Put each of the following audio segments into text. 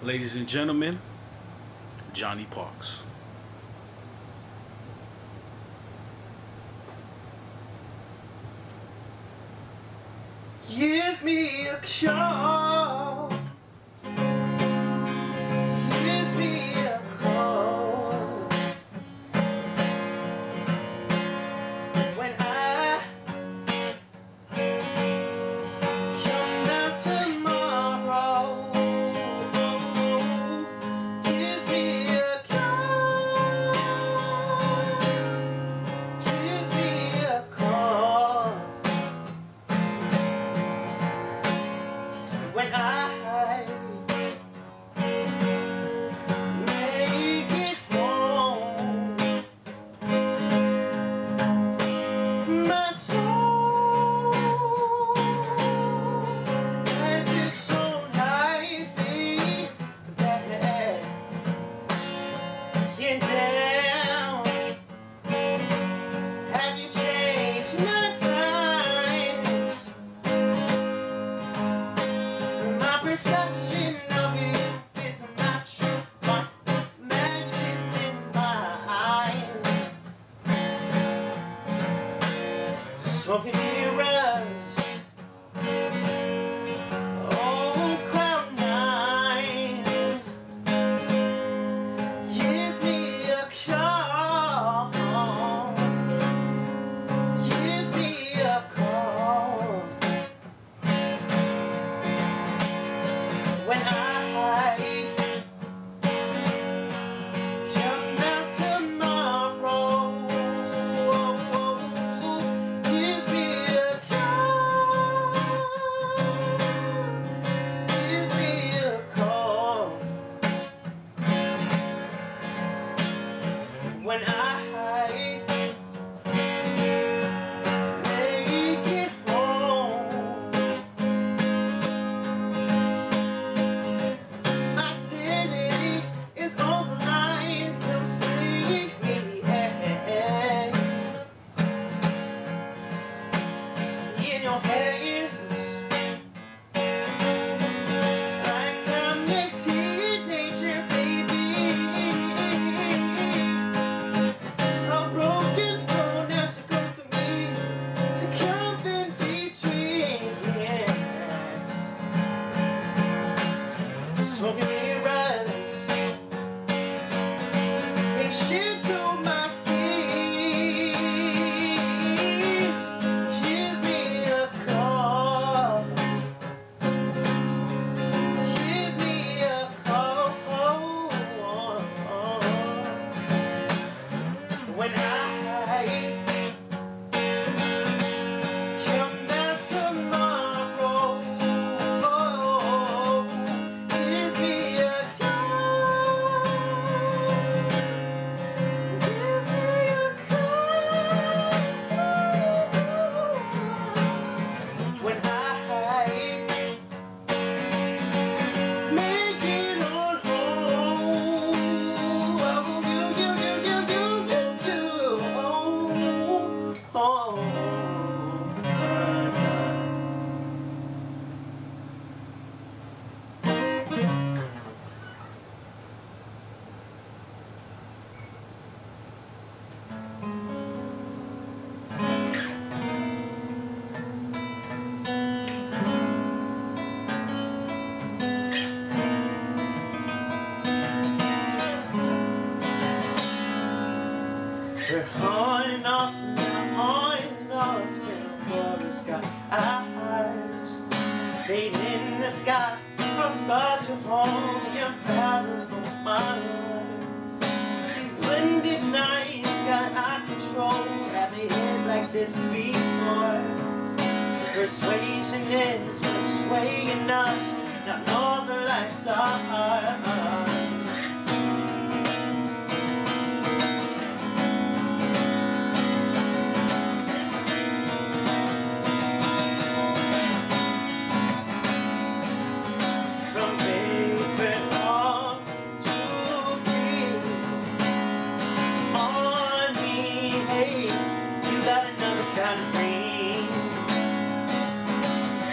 Ladies and gentlemen, Johnny Parks. Give me a call. Give me a call. When I come down tomorrow, give me a call. Give me a call. When I make it home, my soul has its own high beat that get down. Have you changed the times? My perception of you is not true, but magic in my eyes. Smoking mirrors on cloud nine. Give me a call. Give me a call. When I come down tomorrow, give me a call. Give me a call. When I make it home, my sanity is on the line. Come save me. In your hands, like I'm a teenager, baby. A broken phone has to go through me to come in between. Smoking mirrors, a shit to my schemes. Give me a call. Give me a call. When I come down tomorrow, give me a call. Give me a call. When I make it on home, we're on and off, on and off till the water's got our hearts fading in the sky. Our stars are home, you're powerful, my life. These blended nights got out of control. Have they hit like this before? Persuasion is what's swaying us. Not all the lights are on. From favorite all to free on me, hey, you got another kind of ring.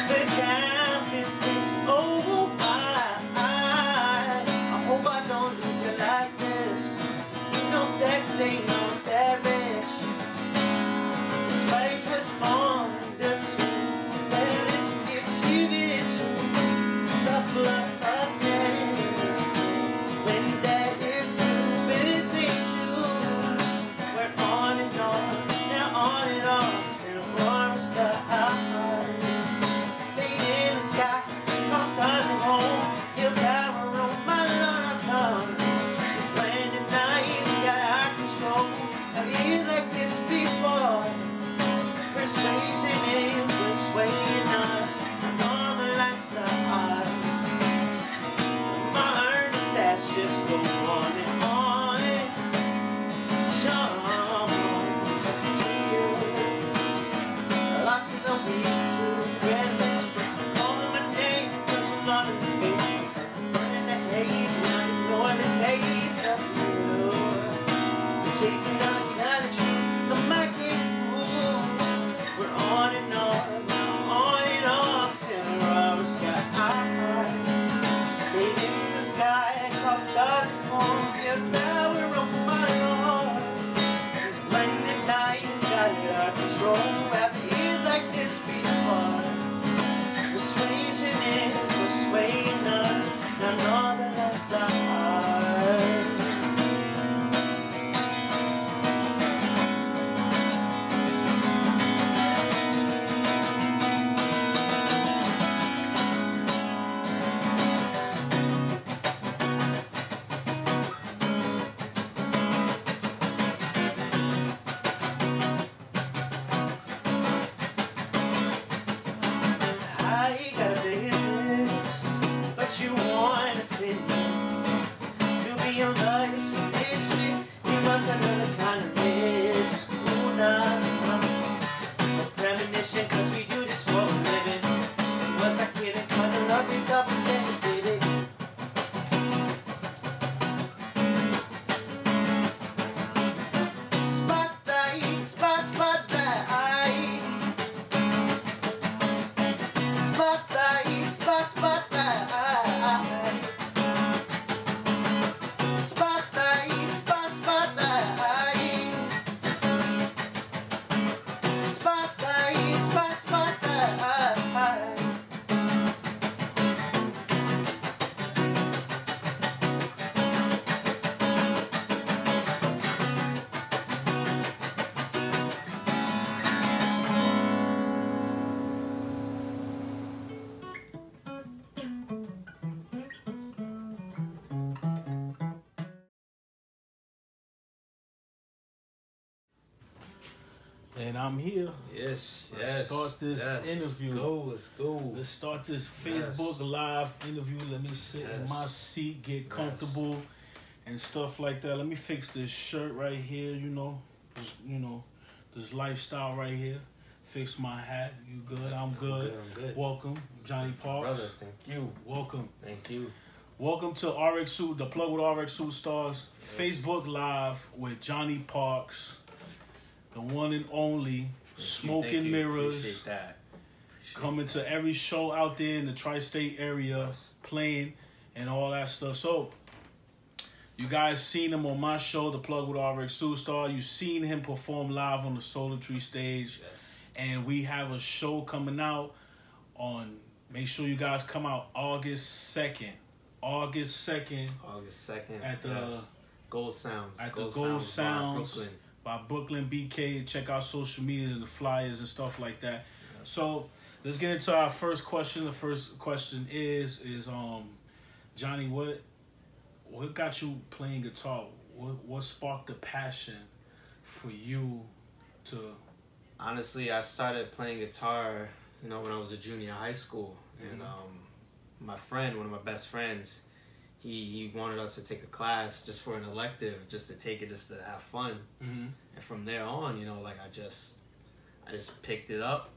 The countless things, oh my. have power over my heart. This blended nights got it out of control. Have it like this before. Persuasion is persuading us. None other less our heart. I got a business, but you wanna sit in. To be on the expedition, it was another kind of risk. Ooh, nah, no premonition, cause we do this for a living. It was like giving cuddle up yourself a second, baby. Spotlight, spotlight. Spotlight, spotlight. Spotlight, spotlight. Spotlight, spotlight. And I'm here. Yes, Let's yes. start this interview. Let's go. Let's start this Facebook Live interview. Let me sit in my seat, get comfortable, and stuff like that. Let me fix this shirt right here. This lifestyle right here. Fix my hat. You good? I'm good. I'm good. Welcome, Jonny Parks. Brother, thank you. Welcome. Thank you. Welcome to the Plug with Rxsuperstar's Facebook Live with Jonny Parks, the one and only Smoking Mirrors. Appreciate that. Coming to every show out there in the tri-state area, playing and all that stuff. So, you guys seen him on my show, The Plug with Rxsuperstar. You seen him perform live on the Solar Tree stage. Yes. And we have a show coming out on, make sure you guys come out August 2nd. August 2nd. At the Gold Sounds. At the Gold Sounds. Brooklyn. By Brooklyn BK. Check out social media and the flyers and stuff like that. Yeah. So let's get into our first question. The first question is Jonny, what got you playing guitar? What sparked the passion for you to? Honestly, I started playing guitar, when I was a junior in high school, and my friend, one of my best friends, he wanted us to take a class just for an elective, just to take it, just to have fun. Mm-hmm. And from there on, I just picked it up,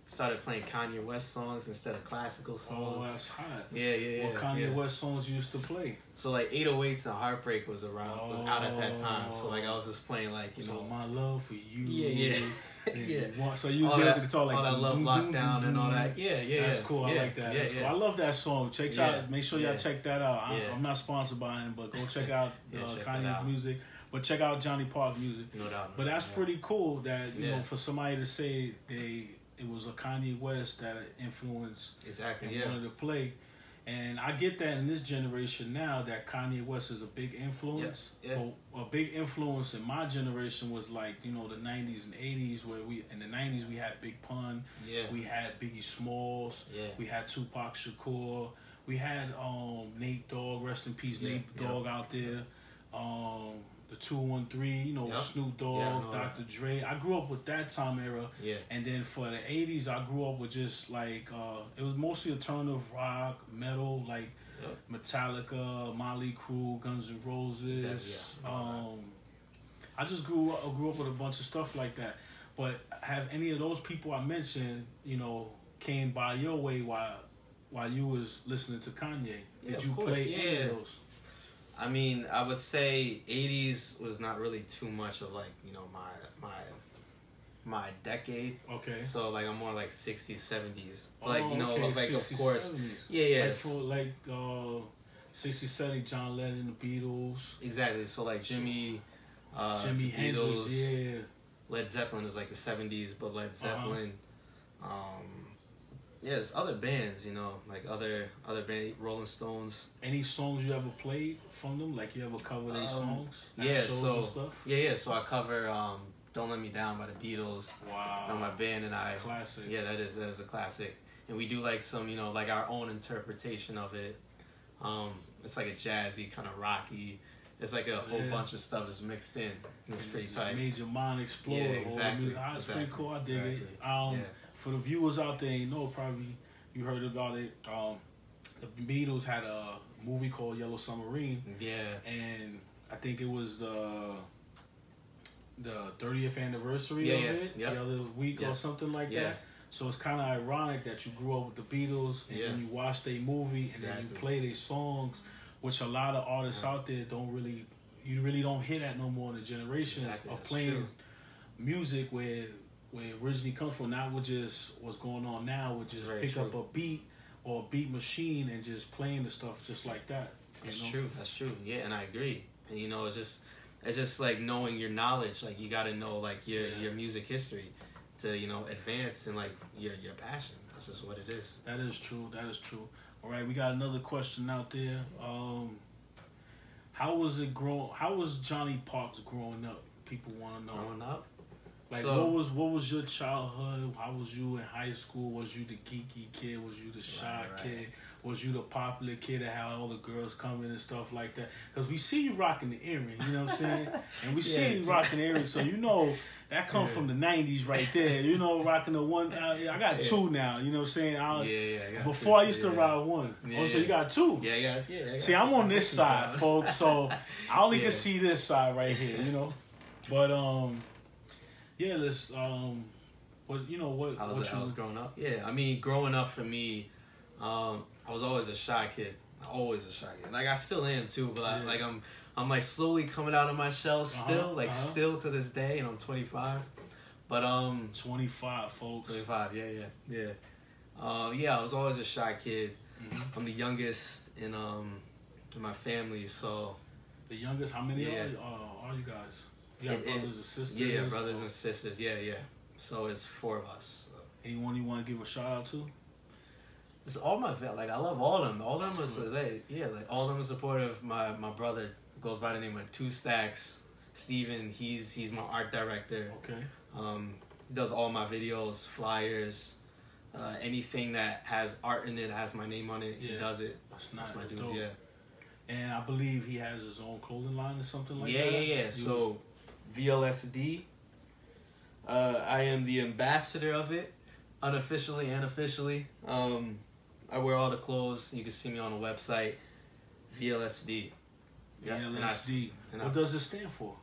started playing Kanye West songs instead of classical songs. Oh, that's hot. Yeah. What Kanye West songs you used to play? So 808s and Heartbreak was out at that time. So I was just playing So my love for you. Yeah. Yeah. So you was there at the guitar all that love lockdown and all that. Yeah. That's cool. I like that. That's cool. I love that song. Make sure y'all check that out. I'm not sponsored by him, but go check out Kanye music. But check out Jonny Park music. No doubt. But that's pretty cool that you know, for somebody to say it was a Kanye West that influenced exactly and wanted to play. And I get that in this generation now that Kanye West is a big influence. Yeah. But a big influence in my generation was the 90s and 80s, where in the 90s we had Big Pun. Yeah. We had Biggie Smalls. Yeah. We had Tupac Shakur. We had Nate Dogg, rest in peace, Nate Dogg out there. The 213, Snoop Dogg, Dr. Dre. I grew up with that time era. Yeah. And then for the 80s, I grew up with just it was mostly alternative rock, metal, Metallica, Motley Crue, Guns N' Roses. Exactly, yeah. I just grew up with a bunch of stuff like that. But have any of those people I mentioned, came by your way while you was listening to Kanye? Did you play any of those? I mean, I would say 80s was not really too much of my decade. Okay. So I'm more 60s, 70s. Okay. Of 60s, course. 70s. Yeah. 60s, 70s, John Lennon, the Beatles. Exactly. So like Jimi Jimi Hendrix, yeah. Led Zeppelin is like the 70s, but Led Zeppelin. Yeah, there's other bands, you know, like other band, Rolling Stones. Any songs you ever played from them? Like you ever cover their songs? Yeah, so and stuff? yeah. So I cover "Don't Let Me Down" by the Beatles. Wow. You know, my band and I. Classic. Yeah, that is a classic, and we do like some, you know, like our own interpretation of it. It's like a jazzy kind of rocky. It's like a whole bunch of stuff is mixed in. And it's pretty tight. Made your mind explode. Yeah, exactly. That's pretty cool. I dig it. For the viewers out there, you know, probably you heard about it. The Beatles had a movie called Yellow Submarine. Yeah. And I think it was the 30th anniversary of it the other week or something like that. So it's kind of ironic that you grew up with the Beatles and then you watched their movie and then you play their songs, which a lot of artists out there you really don't hear that no more in the generations of playing music where it originally comes from, not with just what's going on now, with just pick up a beat or a beat machine and just playing the stuff just like that. That's true. Yeah, and I agree. And you know, it's just like knowing your knowledge. Like you got to know like your music history to, you know, advance in like your passion. That's just what it is. That is true. All right, we got another question out there. How was Johnny Parks growing up? People want to know. Growing up? Like, so, what was your childhood? How was you in high school? Was you the geeky kid? Was you the shy kid? Was you the popular kid that had all the girls coming and stuff like that? Because we see you rocking the earring, you know what I'm saying? And we see you rocking the earring, so you know that comes from the 90s right there. You know, rocking the one. I got two now, you know what I'm saying? I got before two, I used to ride one. Yeah, so you got two? Yeah, I got see, I'm on this side, folks, so I only can see this side right here, you know? But, yeah, let's, what, you know, what I was growing up? Yeah, I mean, growing up for me, I was always a shy kid. Always a shy kid. Like, I still am, too, but I'm like slowly coming out of my shell still, still to this day, and I'm 25. But, 25, folks. 25, yeah. I was always a shy kid. Mm-hmm. I'm the youngest in my family, so. The youngest? How many are you guys? You got brothers and sisters? Yeah, brothers and sisters. Yeah. So it's 4 of us. So. Anyone you want to give a shout out to? It's all my family. Like, I love all of them. All of them all of them are supportive. My brother goes by the name of Two Stacks. Steven, he's my art director. Okay. He does all my videos, flyers, anything that has art in it, has my name on it. He does it. That's my dude. Dope. Yeah. And I believe he has his own clothing line or something like that. Yeah. So, VLSD. I am the ambassador of it, unofficially and officially. I wear all the clothes. You can see me on the website, VLSD. VLSD. What does it stand for?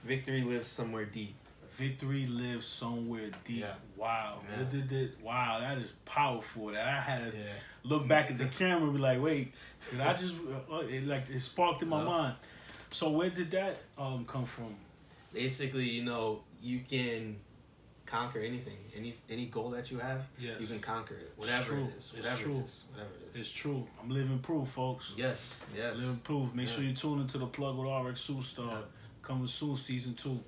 Victory lives somewhere deep. Victory lives somewhere deep. Yeah. Wow. Yeah. Wow, that is powerful. That I had to look back at the camera and be like, wait, did I just it sparked in my mind. So where did that come from? Basically, you know, you can conquer anything. Any goal that you have, you can conquer it. Whatever it is. It's true. I'm living proof, folks. Yes. Living proof. Make sure you tune into the plug with Rxsuperstar. Coming soon, season 2.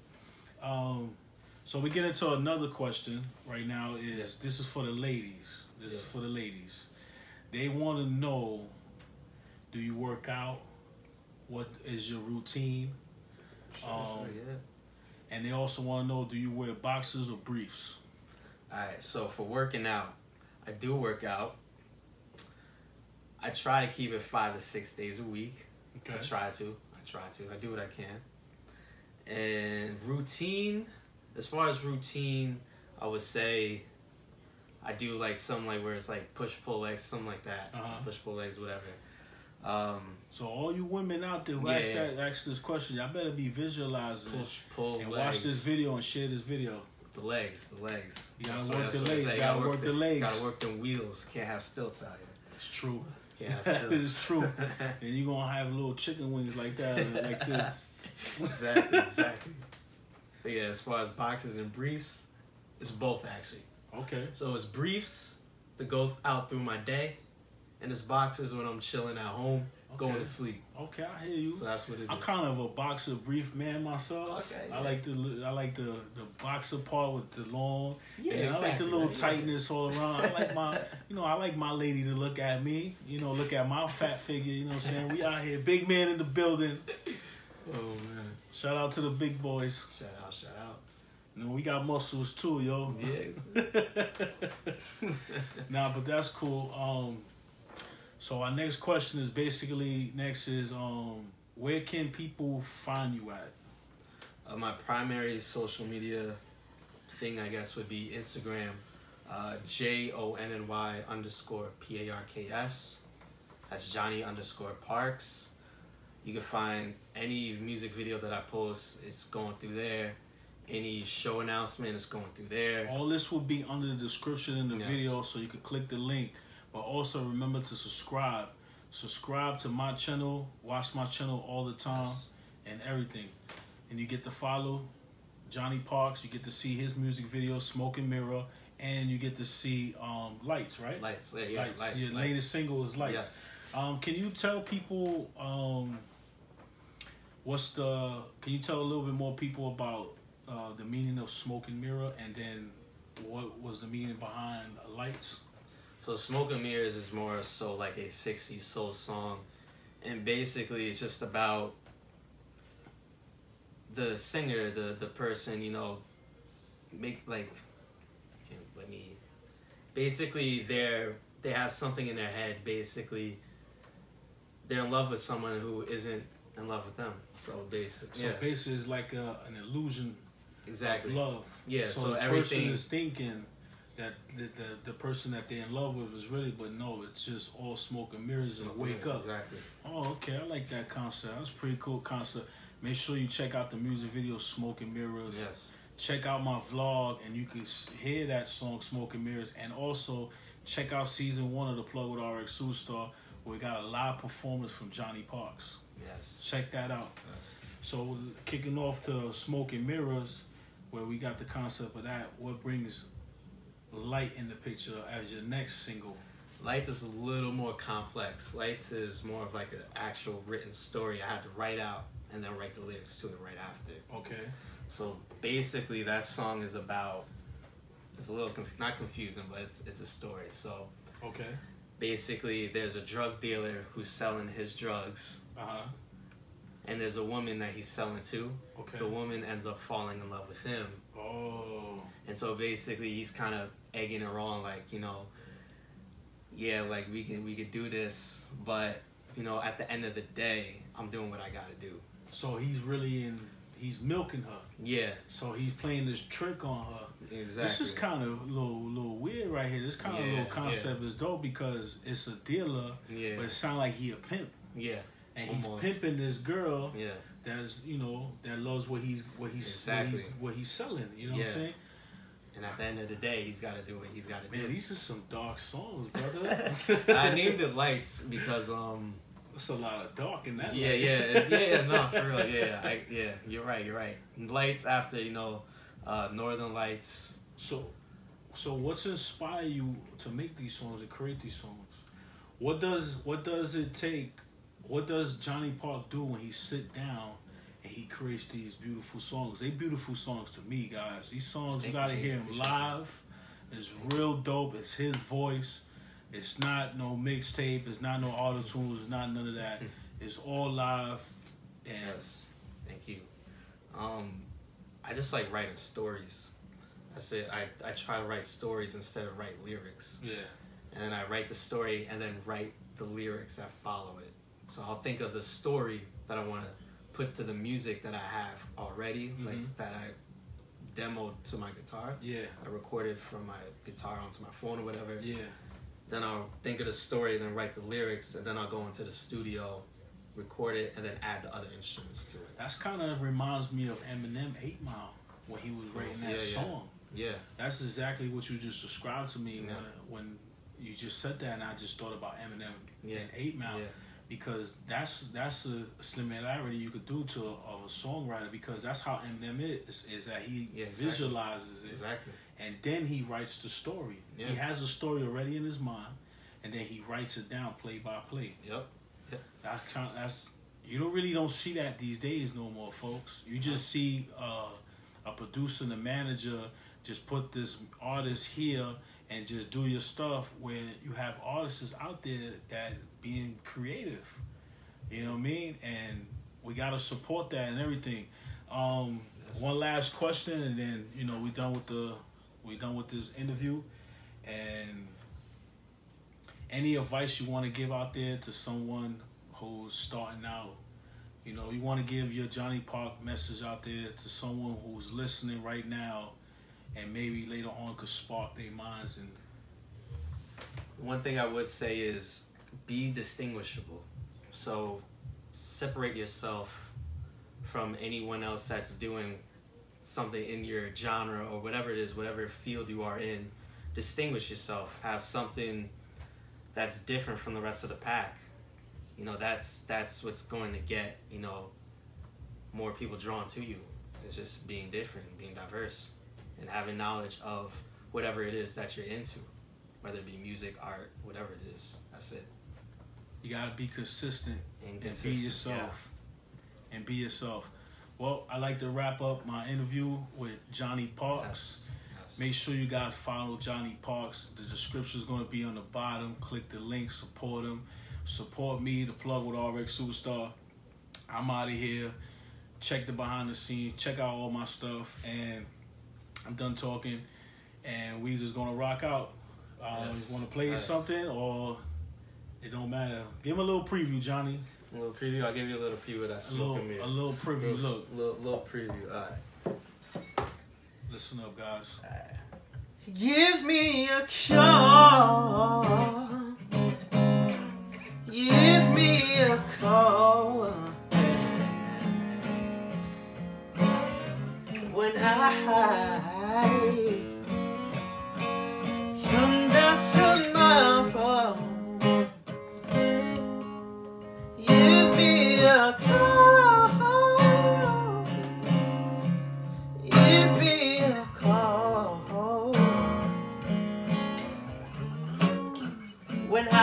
So we get into another question right now. This is for the ladies. Is for the ladies. They want to know: do you work out? What is your routine? And they also want to know: do you wear boxers or briefs? All right. So for working out, I do work out. I try to keep it 5 to 6 days a week. Okay. I try to. I do what I can. And routine, as far as routine, I would say I do like some like where it's like push-pull legs, something like that. Push-pull legs, whatever. So all you women out there who ask this question, y'all better be visualizing push-pull and legs. Watch this video and share this video. The legs. You gotta work the legs. Gotta work the legs. Gotta work them wheels. Can't have stilts out here. It's true. Can't have stilts. It's true. And you're gonna have little chicken wings like that, like this. Exactly. But yeah, as far as boxers and briefs, it's both actually. Okay. So it's briefs to go out through my day, and it's boxers when I'm chilling at home, going to sleep. Okay, I hear you. So that's what it is. I'm kind of a boxer brief man myself. Okay. I like the boxer part with the long. Yeah, and exactly, I like the little right? tightness all around. I like my, I like my lady to look at me. Look at my fat figure. You know what I'm saying? We out here, big man in the building. Oh man! Shout out to the big boys. Shout out. We got muscles too, yo. Yes. Nah, but that's cool. So our next question is where can people find you at? My primary social media thing, I guess, would be Instagram, JONNY_PARKS. That's Johnny_Parks. You can find any music video that I post, it's going through there. Any show announcement is going through there. All this will be under the description in the Yes. video, so you can click the link. But also remember to subscribe. Subscribe to my channel. Watch my channel all the time. Yes. And everything. And you get to follow Jonny Parks. You get to see his music video, Smoke and Mirror. And you get to see Lights, right? Lights. Lights. Lights. Your latest single is Lights. Yes. Can you tell people can you tell a little bit more people about the meaning of Smoke and Mirror, and then what was the meaning behind Lights? So Smoke and Mirrors is more so like a 60s soul song, and basically it's just about the singer, the person, basically they have something in their head. Basically, they're in love with someone who isn't in love with them. So basically, basically it's like an illusion. Exactly. Of love. Yeah. So the everything person is thinking that the person that they're in love with is really, but no, it's just all smoke and mirrors and wake up. Exactly. Oh, okay. I like that concept. That's a pretty cool concept. Make sure you check out the music video Smoke and Mirrors. Yes. Check out my vlog, and you can hear that song Smoke and Mirrors. And also check out season 1 of the Plug with Rxsuperstar, where we got a live performance from Jonny Parks. Yes. Check that out. Yes. So kicking off to Smoke and Mirrors, where we got the concept of that, what brings Light in the picture as your next single? Lights is a little more complex. Lights is more of like an actual written story I had to write out and then write the lyrics to it right after. Okay. So basically that song is about, it's a little, not confusing, but it's a story. So okay. Basically there's a drug dealer who's selling his drugs. Uh-huh. And there's a woman that he's selling to. Okay. The woman ends up falling in love with him. Oh. And so basically he's kind of egging her on, like, yeah, like we could do this, but at the end of the day, I'm doing what I gotta do. So he's milking her. Yeah. So he's playing this trick on her. Exactly. This is kind of a little weird right here. This kind of little concept is dope because it's a dealer, but it sounds like he a pimp. Yeah. And almost. He's pimping this girl. Yeah. That's that loves what he's Exactly. what he's selling. You know what I'm saying? And at the end of the day, he's got to do what he's got to do. Man, these are some dark songs, brother. I named it Lights because There's a lot of dark in that. Yeah, no, for real, yeah, you're right. Lights after Northern Lights. So what's inspired you to make these songs and create these songs? What does it take? What does Jonny Park do when he sit down and he creates these beautiful songs? They beautiful songs to me, guys. These songs, you gotta hear him live. It's real dope. It's his voice. It's not no mixtape. It's not no auto-tune. It's not none of that. It's all live. And yes, thank you. I just like writing stories. That's it. I try to write stories instead of write lyrics. Yeah. And then I write the story and then write the lyrics that follow it. So I'll think of the story that I want to put to the music that I have already, like that I demoed to my guitar. Yeah. I recorded from my guitar onto my phone or whatever. Yeah. Then I'll think of the story, then write the lyrics, and then I'll go into the studio, record it, and then add the other instruments to it. That's kind of reminds me of Eminem 8 Mile when he was writing that song. Yeah. That's exactly what you just described to me when you just said that, and I just thought about Eminem and 8 Mile. Yeah. Because that's a similarity you could do to a songwriter, because that's how Eminem is that he visualizes it. Exactly. And then he writes the story. Yeah. He has a story already in his mind, and then he writes it down play by play. Yep. That's you don't see that these days no more, folks. You just see a producer and a manager just put this artist here and just do your stuff, where you have artists out there that being creative. You know what I mean? And we gotta support that and everything. One last question, and then we done with this interview. And any advice you want to give out there to someone who's starting out? You want to give your Jonny Park message out there to someone who's listening right now, and maybe later on could spark their minds. And one thing I would say is be distinguishable. So separate yourself from anyone else that's doing something in your genre or whatever it is, whatever field you are in. Distinguish yourself. Have something that's different from the rest of the pack. That's what's going to get, more people drawn to you. It's just being different, being diverse, and having knowledge of whatever it is that you're into, whether it be music, art, whatever it is. That's it. You gotta be consistent and be yourself. Yeah. And be yourself. Well, I like to wrap up my interview with Jonny Parks. Yes. Make sure you guys follow Jonny Parks. The description is going to be on the bottom. Click the link, support him. Support me, the plug with Rxsuperstar. I'm out of here. Check the behind the scenes. Check out all my stuff. And I'm done talking. And we just going to rock out. You want to play something, or it don't matter? Give him a little preview, Jonny. A little preview. I'll give you a little preview of that smoke mirrors. A little preview. Little preview. All right. Listen up, guys. Give me a call. Give me a call. When I come down to my phone. Give me a call. Give me a call. When I